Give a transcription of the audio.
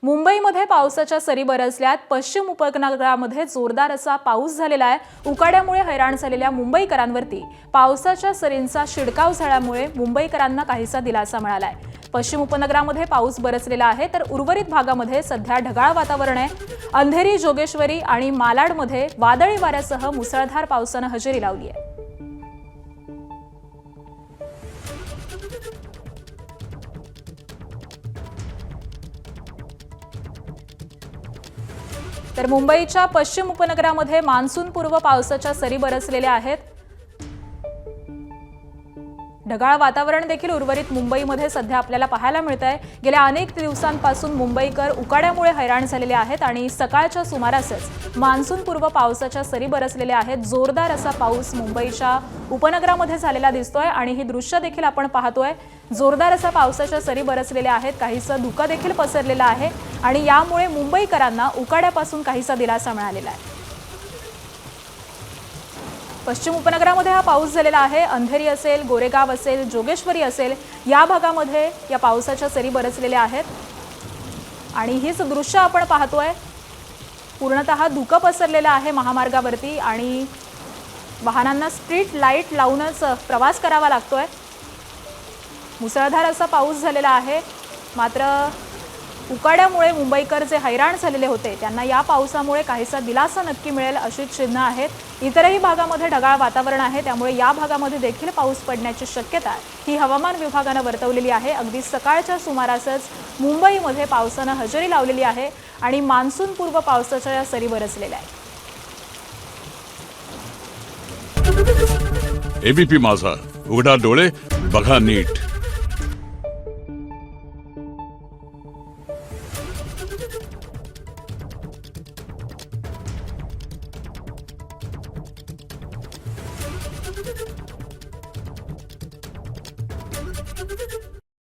मुंबईमध्ये पावसाच्या सरी बरसल्यात। पश्चिम उपनगरामध्ये जोरदार असा पाऊस झालेला आहे। उकाड्यामुळे हैराण झालेल्या मुंबईकरांवरती पावसाच्या सरींचा शिडकाव झाल्यामुळे मुंबईकरांना काहीसा दिलासा मिळालाय। पश्चिम उपनगरामध्ये पाऊस बरसलेला आहे, तर उर्वरित भागामध्ये सध्या ढगाळ वातावरण आहे। अंधेरी, जोगेश्वरी आणि मालाडमध्ये वादळी वाऱ्यासह मुसळधार पावसाने हजेरी लावली आहे। तर मुंबईच्या पश्चिम उपनगरामध्ये मान्सूनपूर्व पावसाच्या सरी बरसलेल्या आहेत। ढगाळ वातावरण देखील उर्वरित मुंबईमध्ये सध्या आपल्याला पाहायला मिळतंय। गेल्या अनेक दिवसांपासून मुंबईकर उकाड्यामुळे हैराण झालेले आहेत आणि सकाळच्या सुमारासच मान्सूनपूर्व पावसाच्या सरी बरसलेल्या आहेत। जोरदार असा पाऊस मुंबईच्या उपनगरामध्ये झालेला दिसतोय आणि ही दृश्य देखील आपण पाहतोय। जोरदार असा पावसाच्या सरी बरसलेल्या आहेत, काहीसं धुकं देखील पसरलेलं आहे आणि यामुळे मुंबईकरांना उकाड्यापासून काहीसा दिलासा मिळालेला आहे। पश्चिम उपनगरामध्ये हा पाऊस झालेला आहे। अंधेरी असेल, गोरेगाव असेल, जोगेश्वरी असेल, या भागामध्ये या पावसाच्या सरी बरसलेल्या आहेत आणि हीच दृश्य आपण पाहतोय। पूर्णतः धुकं पसरलेलं आहे महामार्गावरती आणि वाहनांना स्ट्रीट लाईट लावूनच प्रवास करावा लागतोय। मुसळधार असा पाऊस झालेला आहे, मात्र उकाड्यामुळे मुंबईकर जे हैराण झालेले होते त्यांना या पावसामुळे काहीसा दिलासा नक्की मिळेल अशी चिन्ह आहेत। इतरही भागामध्ये ढगाळ वातावरण आहे, त्यामुळे या भागामध्ये देखील पाऊस पडण्याची शक्यता ही हवामान विभागाने वर्तवलेली आहे। अगदी सकाळच्या सुमारासच मुंबईमध्ये पावसाने हजेरी लावलेली आहे आणि मान्सूनपूर्व पावसाच्या या सरी बरसलेल्या आहेत। एबीपी माझा, उघडा डोळे बघा नीट।